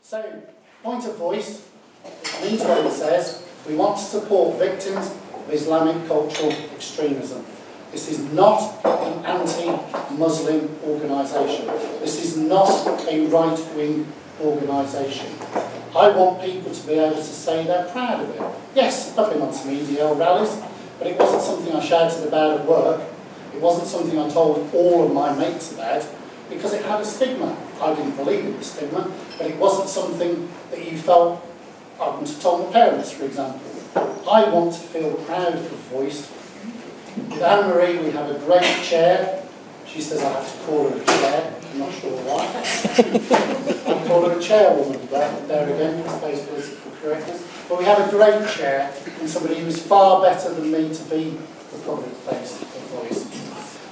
So, point of voice, it means what it says. We want to support victims of Islamic cultural extremism. This is not an anti-Muslim organisation. This is not a right-wing organisation. I want people to be able to say they're proud of it. Yes, I've been on some EDL rallies, but it wasn't something I shouted about at work. It wasn't something I told all of my mates about, because it had a stigma. I didn't believe in the stigma, but it wasn't something that you felt. I wouldn't have told my parents, for example. I want to feel proud of Voice. With Anne-Marie, we have a great chair. She says I have to call her a chair. I'm not sure why. I call her a chairwoman, but there again, I suppose political correctness. But we have a great chair, and somebody who is far better than me to be the public face of Voice.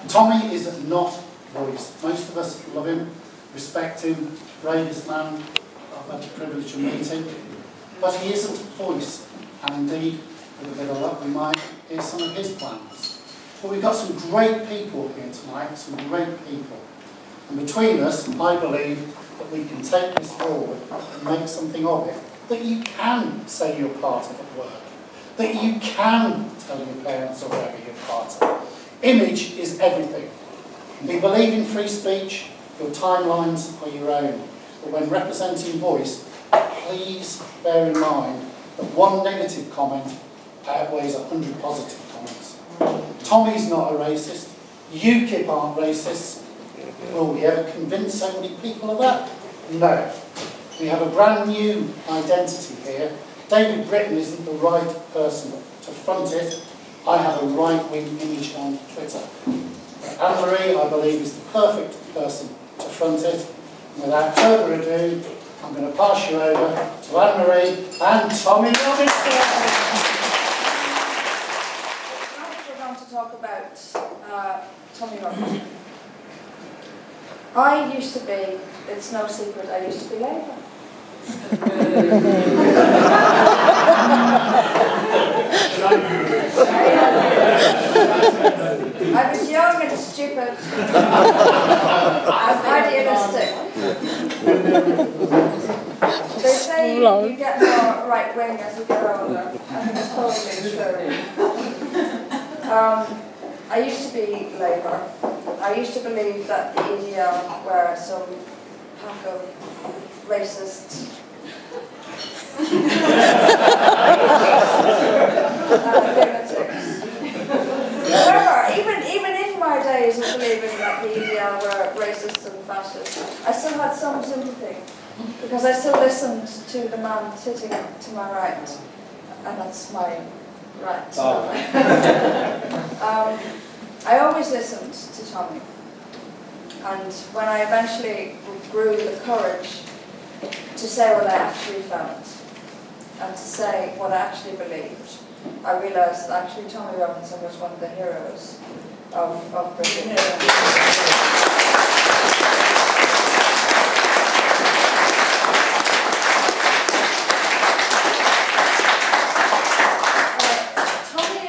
Tommy is not Voice. Most of us love him, respect him, bravest man I've had the privilege of meeting. But he isn't Voice, and indeed, with a bit of luck, we might hear some of his plans. But we've got some great people here tonight, some great people. And between us, I believe that we can take this forward and make something of it. That you can say you're part of at work. That you can tell your parents or whoever you're part of. Image is everything. We believe in free speech. Your timelines are your own. But when representing Voice, please bear in mind that one negative comment outweighs 100 positive comments. Tommy's not a racist. UKIP aren't racist. Will we ever convince so many people of that? No. We have a brand new identity here. David Britton isn't the right person to front it. I have a right-wing image on Twitter. Anne-Marie, I believe, is the perfect person to front it. And without further ado, I'm going to pass you over to Anne-Marie and Tommy Robinson. We're going to talk about Tommy Robinson. I used to be, it's no secret, I used to be Labour. I was young and stupid and idealistic. They say you get more right wing as you get older. I think it's totally true. I used to be Labour. I used to believe that the EDL were some pack of racist lunatics. However, even in my days of believing that the EDL were racist and fascist, I still had some sympathy, because I still listened to the man sitting to my right, and that's my right. I always listened to Tommy, and when I eventually grew the courage to say what I actually felt and to say what I actually believed, I realised that actually Tommy Robinson was one of the heroes of Britain. Tommy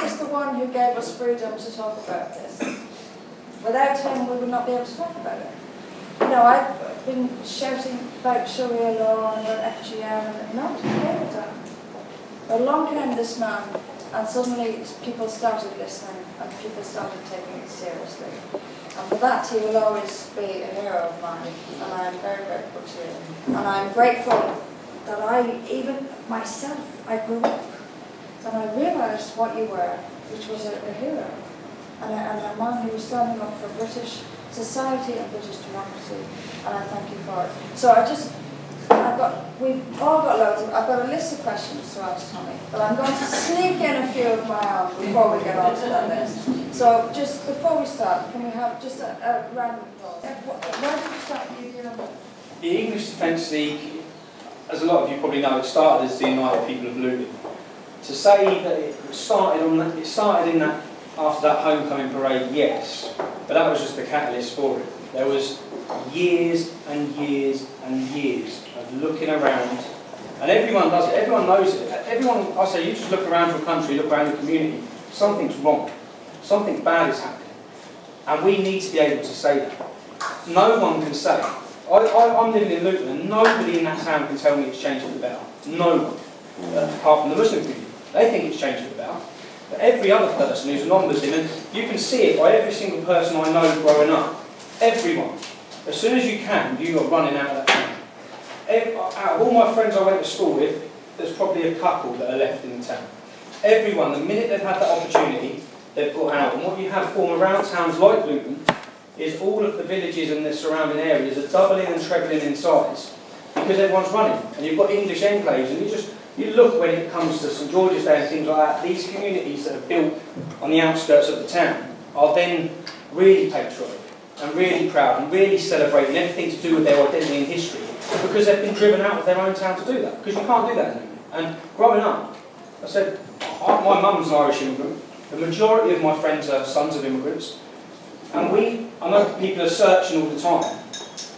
is the one who gave us freedom to talk about this. Without him, we would not be able to talk about it. You know, I've been shouting about Sharia law and about FGM, and no one came with that. But along came this man, and suddenly people started listening, and people started taking it seriously. And for that, he will always be a hero of mine, and I am very grateful to him. And I'm grateful that even myself, I grew up, and I realised what you were, which was a hero, and a man who was standing up for British society and British democracy, and I thank you for it. So we've all got I've got a list of questions to ask Tommy, but I'm going to sneak in a few of my own before we get on to that list. So just before we start, can we have just a round of applause? Where did you start the The English Defence League, as a lot of you probably know, it started as the United People of Luton. To say that it started in that after that homecoming parade, yes, but that was just the catalyst for it. There was years and years and years of looking around, and everyone does it, everyone knows it. Everyone, I say, you just look around your country, look around your community, something's wrong, something bad is happening, and we need to be able to say that. No one can say I'm living in Luton and nobody in that town can tell me it's changed for the better. No one. Apart from the Muslim community. They think it's changed for the better. But every other person who's a non-Muslim, and you can see it by every single person I know growing up, everyone, as soon as you can, you are running out of that town. Out of all my friends I went to school with, there's probably a couple that are left in the town. Everyone, the minute they've had that opportunity, they've got out. And what you have formed around towns like Luton is all of the villages and the surrounding areas are doubling and trebling in size because everyone's running. And you've got English enclaves, and you look when it comes to St George's Day and things like that, these communities that are built on the outskirts of the town are then really patriotic and really proud and really celebrating everything to do with their identity and history because they've been driven out of their own town to do that, because you can't do that anymore. And growing up, I said, my mum's an Irish immigrant, the majority of my friends are sons of immigrants, and I know people are searching all the time.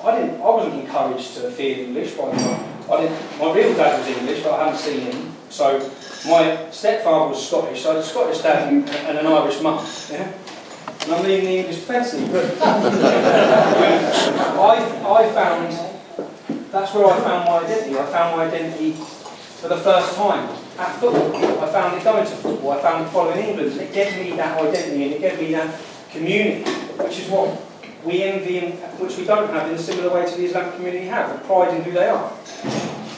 I wasn't encouraged to fear English by the time. My real dad was English, but I hadn't seen him. So my stepfather was Scottish, so I had a Scottish dad and an Irish mum. Yeah? And I'm leaving the English defensively, but I found, that's where I found my identity. I found my identity for the first time at football. I found it going to football. I found it following England. And it gave me that identity and it gave me that community, which is what we envy and which we don't have in a similar way to the Islamic community have, the pride in who they are.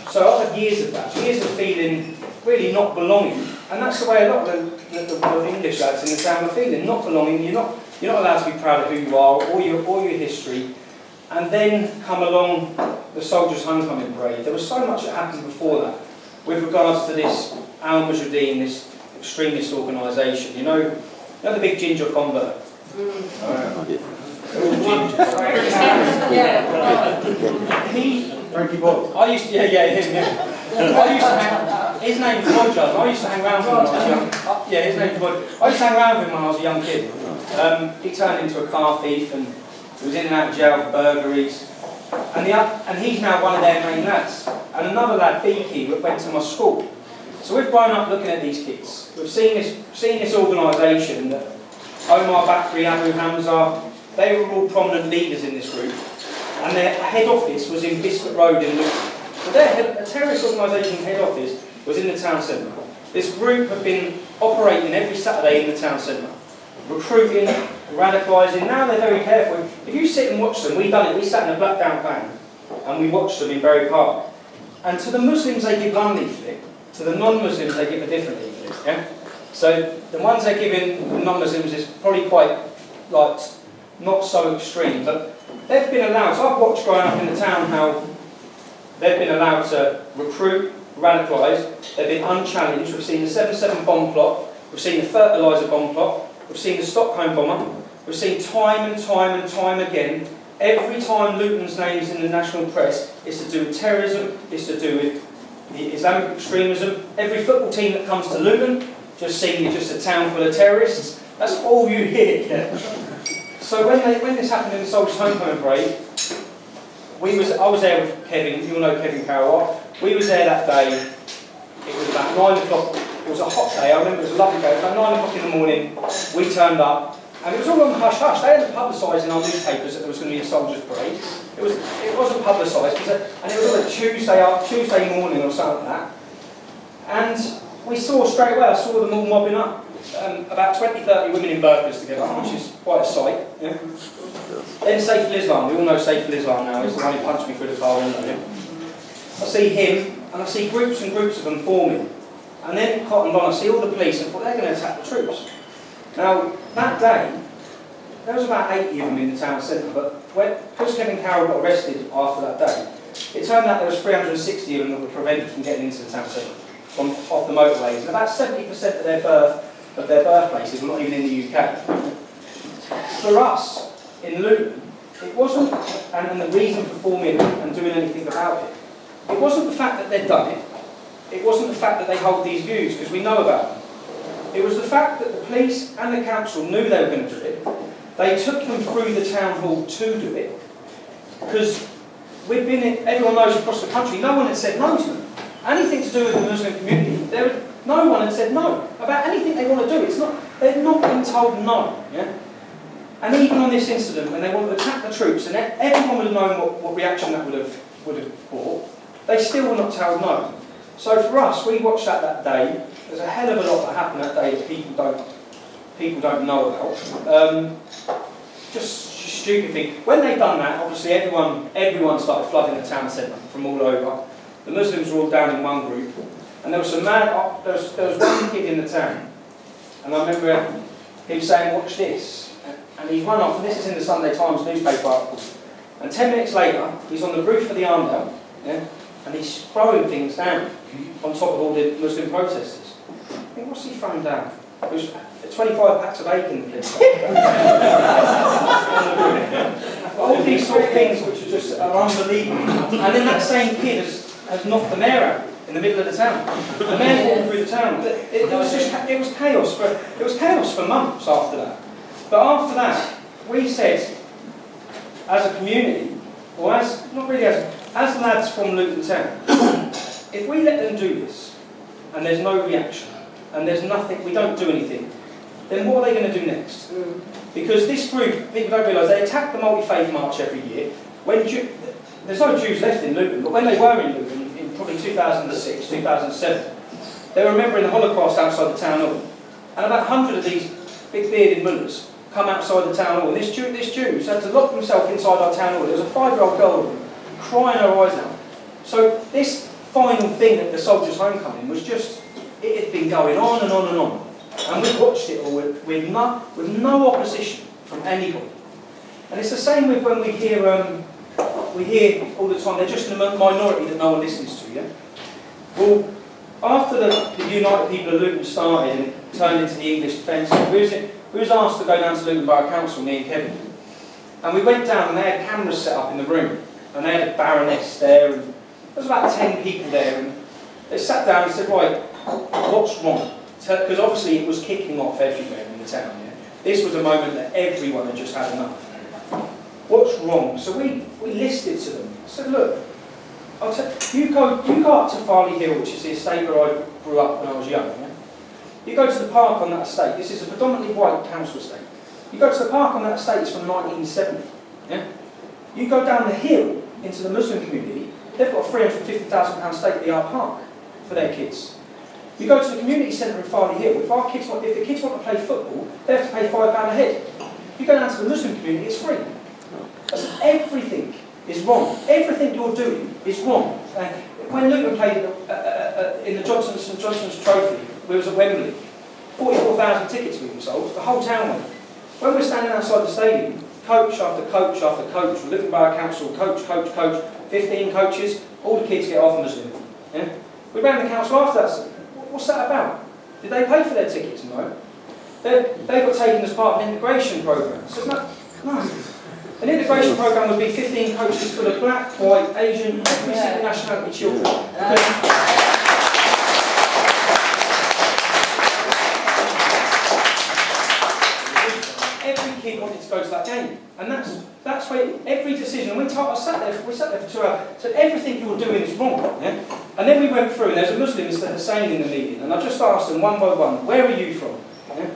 So I've had years of that, years of feeling really not belonging, and that's the way a lot of the English lads in the town are feeling, not belonging. You're not allowed to be proud of who you are or your history. And then come along the Soldiers' Homecoming Parade. There was so much that happened before that with regards to this Al-Mujahideen, this extremist organisation. You know the big ginger convert? Frankie Boy. I used to, him. I used to hang, his name's Roger, and I used to hang around with him when I was young. His name's Roger. I used to hang around with him when I was a young kid. He turned into a car thief and he was in and out of jail for burglaries. And he's now one of their main lads. And another lad, Beaky, went to my school. So we've grown up looking at these kids. We've seen this organisation that Omar Bakri, Abu Hamza, they were all prominent leaders in this group. And their head office was in Biscuit Road in Luton. So their terrorist organisation head office was in the town centre. This group have been operating every Saturday in the town centre, recruiting, radicalising. Now they're very careful. If you sit and watch them, we sat in a black down van and we watched them in Berry Park. And to the Muslims they give one leaflet, to the non-Muslims they give a different leaflet. Yeah? So the ones they're giving the non-Muslims is probably quite not so extreme, but they've been allowed. So I've watched growing up in the town how they've been allowed to recruit, radicalise. They've been unchallenged. We've seen the 7/7 bomb plot. We've seen the fertiliser bomb plot. We've seen the Stockholm bomber. We've seen time and time and time again. Every time Luton's name is in the national press, it's to do with terrorism. It's to do with the Islamic extremism. Every football team that comes to Luton just seen just a town full of terrorists. That's all you hear. Yeah. So when this happened in the Soldiers' Homecoming Parade, I was there with Kevin. You'll know Kevin Carroll. We was there that day. It was about 9 o'clock. It was a hot day. I remember it was a lovely day. It was about 9 o'clock in the morning. We turned up, and it was all on hush hush. They hadn't publicised in our newspapers that there was going to be a Soldiers' Parade. It wasn't publicised, and it was on a Tuesday morning or something like that. And we saw straight away. I saw them all mobbing up. About 20-30 women in burqas together, which is quite a sight. Yeah? Then Saiful Islam, we all know Saiful Islam now, he's the one who punched me through the car window. Yeah? I see him, and I see groups and groups of them forming. And then cottoned on, I see all the police, and thought they're going to attack the troops. Now, that day, there was about 80 of them in the town centre, but because Kevin Carroll got arrested after that day, it turned out there was 360 of them that were prevented from getting into the town centre, off the motorways, and about 70% of their birthplaces were not even in the UK. For us, in Luton, it wasn't, and the reason for forming and doing anything about it, it wasn't the fact that they'd done it, it wasn't the fact that they hold these views, because we know about them. It was the fact that the police and the council knew they were going to do it. They took them through the town hall to do it, because everyone knows across the country, no one had said no to them. Anything to do with the Muslim community, no one had said no about anything they want to do. They've not been told no. Yeah? And even on this incident, when they wanted to attack the troops, and everyone would have known what reaction that would have brought. They still were not told no. So for us, we watched that day. There's a hell of a lot that happened that day that people don't know about. Just stupid thing. When they'd done that, obviously everyone started flooding the town centre from all over. The Muslims were all down in one group, and there was some there was one kid in the town, and I remember him saying, "Watch this," and he's run off. And this is in the Sunday Times newspaper article. And 10 minutes later, he's on the roof of the Arndale, yeah, and he's throwing things down on top of all the Muslim protesters. I think, what's he throwing down? It was 25 packs of bacon. All these sort of things which are just unbelievable. And then that same kid has knocked the mayor out in the middle of the town. The mayor walking through the town. It was chaos for months after that. But after that, we said, as a community, or as lads from Luton Town, if we let them do this, and there's no reaction, and there's nothing, we don't do anything, then what are they going to do next? Because this group, people don't realise, they attack the multi-faith march every year. There's no Jews left in Luton, but when they were in Luton, in probably 2006, 2007, they were remembering the Holocaust outside the town hall. And about 100 of these big bearded mullahs come outside the town hall, and this Jew had to lock himself inside our town hall. There was a 5-year-old girl crying her eyes out. So this final thing at the Soldiers' Homecoming was just, it had been going on and on and on. And we watched it all with no opposition from anybody. And it's the same with when we hear all the time, they're just a minority that no one listens to, yeah? Well, after the United People of Luton started and it turned into the English Defence, we was asked to go down to Luton Borough Council, me and Kevin. And we went down and they had cameras set up in the room. And they had a baroness there, and there was about 10 people there. And they sat down and said, right, what's wrong? Because obviously it was kicking off everywhere in the town. Yeah? This was a moment that everyone had just had enough. What's wrong? So we listed to them. I said, look, you go up to Farley Hill, which is the estate where I grew up when I was young. Yeah? You go to the park on that estate. This is a predominantly white council estate. You go to the park on that estate, it's from 1970. Yeah? You go down the hill into the Muslim community, they've got a £350,000 state-of-the-art park for their kids. You go to the community centre in Farley Hill, if the kids want to play football, they have to pay £5 a head. You go down to the Muslim community, it's free. So everything is wrong. Everything you're doing is wrong. When Luton played in the St Johnson's Trophy, we was at Wembley, 44,000 tickets we sold, the whole town went. When we're standing outside the stadium, coach after coach after coach, from Luton Borough Council, coach, 15 coaches, all the kids get off Muslim. Yeah? We ran the council after that. What's that about? Did they pay for their tickets? No. They got taken as part of an integration programme. So no. An integration programme would be 15 coaches full of black, white, Asian, every single nationality children. Every kid wanted to go to that game, and that's where every decision. We sat there for 2 hours. Said everything you're doing is wrong. Yeah? And then we went through, and there's a Muslim, Mr. Hussain, in the meeting, and I just asked them one by one, where are you from? Yeah?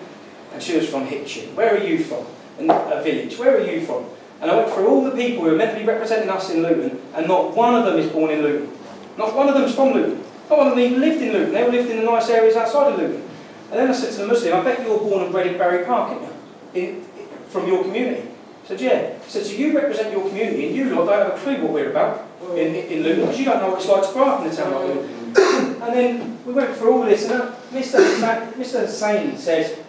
And she was from Hitchin. Where are you from? In a village. Where are you from? And I went through all the people who are meant to be representing us in Luton, and not one of them is born in Luton. Not one of them is from Luton. Not one of them even lived in Luton. They all lived in the nice areas outside of Luton. And then I said to the Muslim, I bet you're born and bred in Berry Park, aren't you? From your community. I said, yeah. I said, so you represent your community, and you lot don't have a clue what we're about in Luton, because you don't know what it's like to grow up in a town like Luton. And then we went through all this, and Mr. Hussain said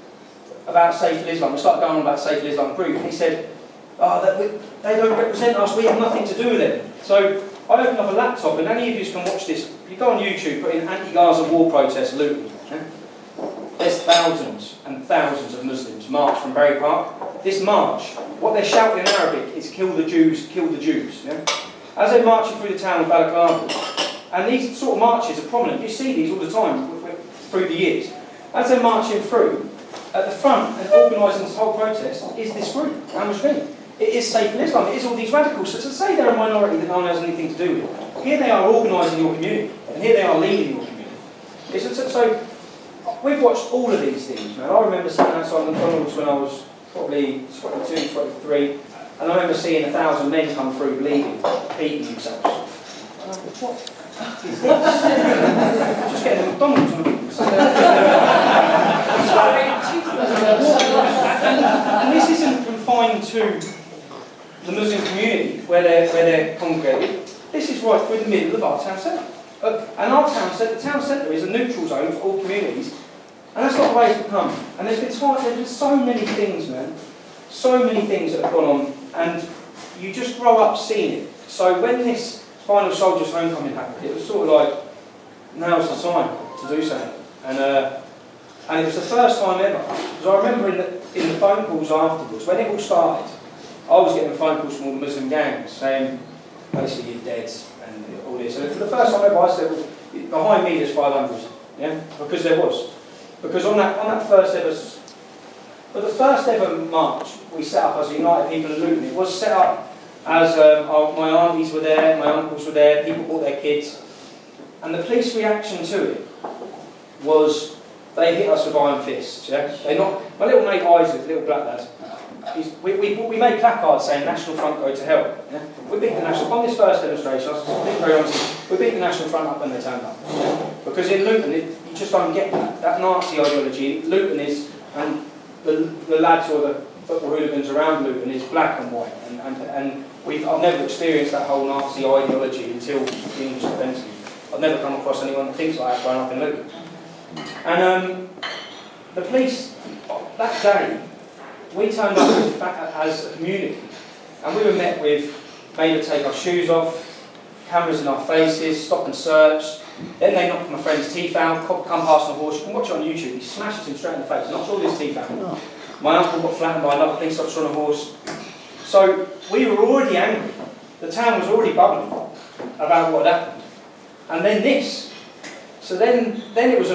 about Saif al-Islam. We started going on about Saif al-Islam group, and he said, they don't represent us, we have nothing to do with them. So I opened up a laptop, and any of you can watch this. If you go on YouTube, put in anti-Gaza war protest Luton. Yeah? There's thousands and thousands of Muslims march from Berry Park. This march, what they're shouting in Arabic is kill the Jews, kill the Jews. Yeah? As they're marching through the town of Balaclava, and these sort of marches are prominent, you see these all the time through the years. As they're marching through, at the front and organising this whole protest is this group, Al-Muslimin. It is Saif al-Islam, it is all these radicals. So to say they're a minority that no one has anything to do with, here they are organising your community, and here they are leading your community. So we've watched all of these things, man. I remember sitting outside McDonald's when I was probably 22, 23, And I remember seeing 1,000 men come through bleeding, beating themselves. Just getting a McDonald's on the and this isn't confined to the Muslim community where they're congregated. This is right through the middle of our town centre. And our town centre, the town centre is a neutral zone for all communities. And that's not the way it's become. And there's been so many things, man. So many things that have gone on. And you just grow up seeing it. So when this Final Soldiers Homecoming happened, it was sort of like, now's the time to do something. And it was the first time ever. Because I remember in the phone calls afterwards, when it all started, I was getting phone calls from all the Muslim gangs saying, basically, you're dead, and all this. And for the first time ever, I said, well, behind me there's 500, yeah? Because there was. Because on that first ever, but the first ever march we set up as a United People of Luton, it was set up as my aunties were there, my uncles were there, people brought their kids. And the police reaction to it was, they hit us with iron fists, yeah? My little mate Isaac, little black lad, we made placards saying National Front go to hell. Yeah? We beat the National, on this first demonstration, I was very honest, we beat the National Front up when they turned up. Yeah? Because in Luton, you just don't get that Nazi ideology. Luton is, and the lads or the football hooligans around Luton is black and white. And I've never experienced that whole Nazi ideology until the English Defence League. I've never come across anyone that thinks like that growing up in Luton. And the police, that day, we turned up as a community, and we were met with, made us take our shoes off, cameras in our faces, stop and search. Then they knocked my friend's teeth out, come past on a horse. You can watch it on YouTube. He smashes him straight in the face, knocks all his teeth out. My uncle got flattened by another police officer on a horse. So we were already angry. The town was already bubbling about what had happened. And then this. So then it was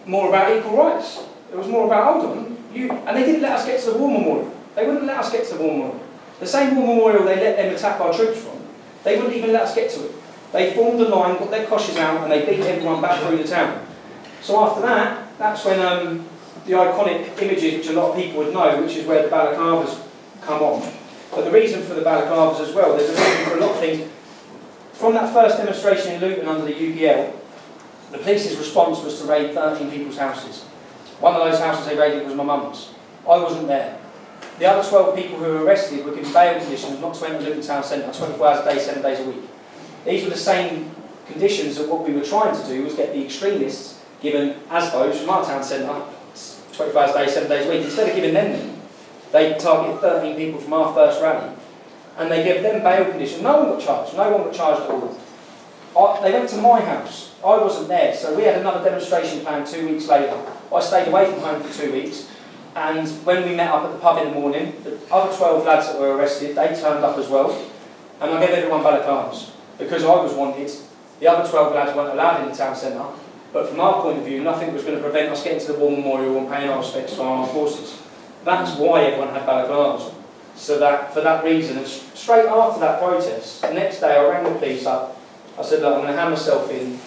more about equal rights. It was more about, hold on, and they didn't let us get to the War Memorial. They wouldn't let us get to the War Memorial. The same War Memorial they let them attack our troops from, they wouldn't even let us get to it. They formed a line, got their coshes out, and they beat everyone back through the town. So after that, that's when the iconic images, which a lot of people would know, which is where the balaclavas come on. But the reason for the balaclavas as well, there's a reason for a lot of things. From that first demonstration in Luton under the UPL, the police's response was to raid 13 people's houses. One of those houses they raided was my mum's. I wasn't there. The other 12 people who were arrested were given bail conditions not to enter Luton Town Centre 24 hours a day, 7 days a week. These were the same conditions that what we were trying to do was get the extremists given as those from our town centre 24 hours a day, 7 days a week. Instead of giving them, they targeted 13 people from our first rally and they gave them bail conditions. No one got charged. No one got charged at all. They went to my house. I wasn't there, so we had another demonstration planned 2 weeks later. I stayed away from home for 2 weeks, and when we met up at the pub in the morning, the other 12 lads that were arrested, they turned up as well, and I gave everyone balaclavas, because I was wanted. The other 12 lads weren't allowed in the town centre, but from our point of view, nothing was going to prevent us getting to the War Memorial and paying our respects to our armed forces. That's why everyone had balaclavas. So that, for that reason, and straight after that protest, the next day I rang the police up. I said, look, I'm going to hand myself in.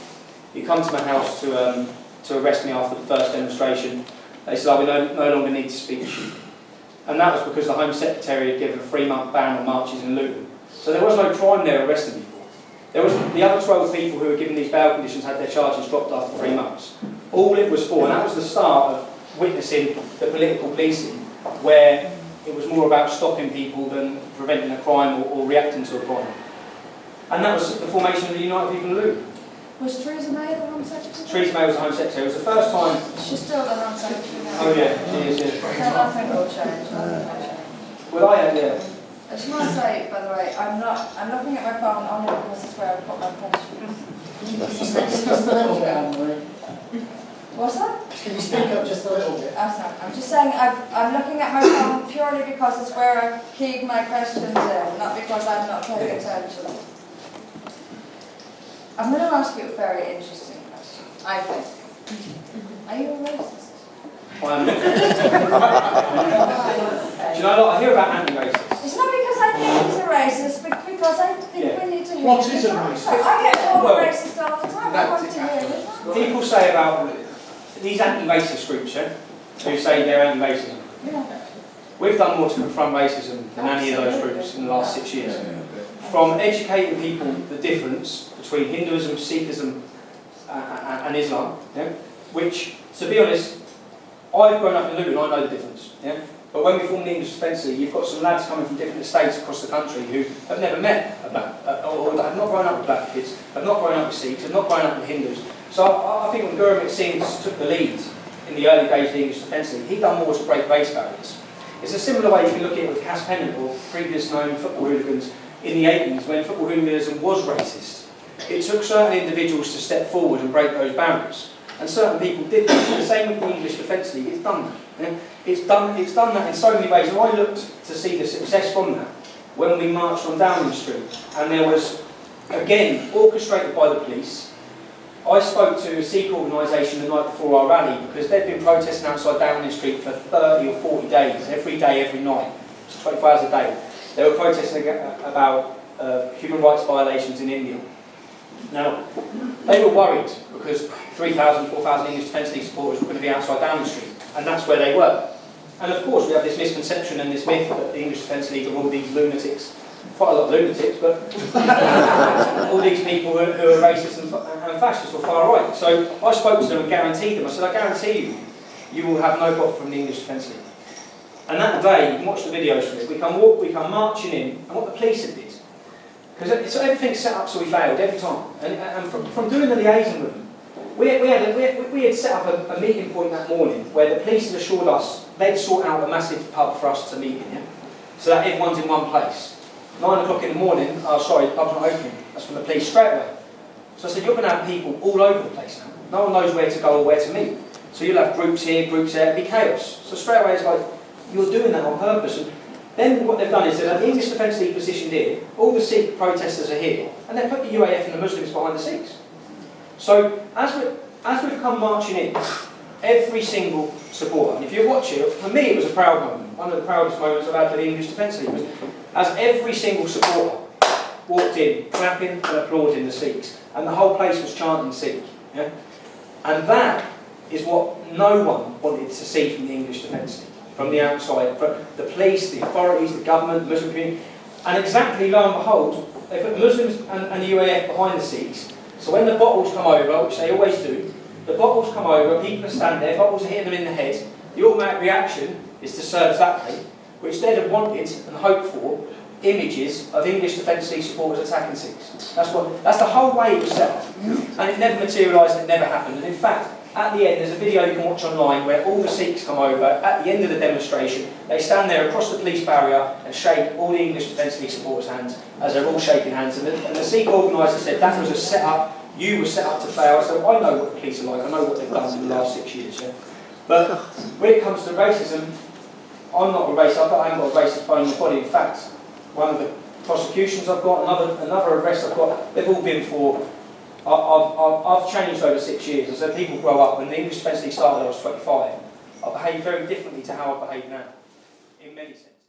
You come to my house to arrest me after the first demonstration. They said, oh, we no longer need to speak to you. And that was because the Home Secretary had given a 3-month ban on marches in Luton. So there was no crime there arresting me for. There was the other 12 people who were given these bail conditions had their charges dropped after 3 months. All it was for, and that was the start of witnessing the political policing, where it was more about stopping people than preventing a crime or reacting to a crime. And that was the formation of the United People of Luton. Was Theresa May the Home Secretary? Theresa May was the Home Secretary. It was the first time... She's still the Home Secretary now. Oh yeah, she is, yeah. So nothing will change, nothing will change. Well, I had, yeah. I just want to say, by the way, I'm looking at my phone only because it's where I put my questions. Just a little bit, Anne-Marie. What's that? Can you speak up just a little bit? I'm just saying I'm looking at my phone purely because it's where I keep my questions in, not because I'm not paying attention. I'm going to ask you a very interesting question, I think. Are you a racist? I am not. Do you know what? I hear about anti-racists. It's not because I think he's a racist, but because I think we need to hear What is his a answer. racist? I get called Well, a racist all the time. I want to hear his answer. People say about these anti-racist groups, yeah, who say they're anti-racism. Yeah. We've done more to confront racism than any of those groups in the last 6 years. From educating people the difference between Hinduism, Sikhism and Islam, yeah, which, to be honest, I've grown up in Luton, I know the difference. Yeah? But when we formed the English Defence League, you've got some lads coming from different estates across the country who have never met or have not grown up with black kids, have not grown up with Sikhs, have not grown up with Hindus. So I think when Gurmit Singh took the lead in the early days of the English Defence League, he'd done more to break race barriers. It's a similar way you can look at it with Cass Pennant or previous known football hooligans in the 80s when football hooliganism was racist. It took certain individuals to step forward and break those barriers. And certain people did that. The same with the English Defence League, it's done that. Yeah? It's done that in so many ways. And I looked to see the success from that when we marched on Downing Street. And there was, again, orchestrated by the police. I spoke to a Sikh organisation the night before our rally because they'd been protesting outside Downing Street for 30 or 40 days, every day, every night. It's 24 hours a day. They were protesting about human rights violations in India. Now, they were worried because 3,000, 4,000 English Defence League supporters were going to be outside Downing Street, and that's where they were. And of course, we have this misconception and this myth that the English Defence League are all these lunatics, quite a lot of lunatics, but all these people who are racist and fascist or far right. So I spoke to them and guaranteed them. I said, I guarantee you, you will have no profit from the English Defence League. And that day, you can watch the videos from it. We come marching in, and what the police had did. Because everything's set up so we failed every time. And from doing the liaison with them, we had set up a meeting point that morning where the police had assured us they'd sort out a massive pub for us to meet in, yeah? So that everyone's in one place. 9 o'clock in the morning, the pub's not opening. That's from the police straight away. So I said, you're going to have people all over the place now. No one knows where to go or where to meet. So you'll have groups here, groups there, it'll be chaos. So straight away it's like, you're doing that on purpose. And then what they've done is they've had the English Defence League positioned here, all the Sikh protesters are here, and they've put the UAF and the Muslims behind the Sikhs. So as we've come marching in, every single supporter, and if you watch it, for me it was a proud moment. One of the proudest moments I've had for the English Defence League was as every single supporter walked in, clapping and applauding the Sikhs, and the whole place was chanting Sikh. Yeah? And that is what no one wanted to see from the English Defence League. From the outside, from the police, the authorities, the government, the Muslim community. And exactly, lo and behold, they put the Muslims and the UAF behind the Sikhs. So when the bottles come over, which they always do, the bottles come over, people are standing there, bottles are hitting them in the head, the automatic reaction is to serve that way, which they'd have wanted and hoped for images of English Defence League supporters attacking Sikhs. That's the whole way it was set up. And it never materialised, it never happened. And in fact, at the end, there's a video you can watch online where all the Sikhs come over. At the end of the demonstration, they stand there across the police barrier and shake all the English Defence League supporters' hands as they're all shaking hands. And the Sikh organiser said that was a set-up, you were set up to fail. So I know what the police are like, I know what they've done in the last 6 years. Yeah? But when it comes to racism, I'm not a racist, I haven't got a racist bone in my body. In fact, one of the prosecutions I've got, another arrest I've got, they've all been for... I've changed over 6 years, and so people grow up. When the English Defence League started, I was 25. I behave very differently to how I behave now, in many senses.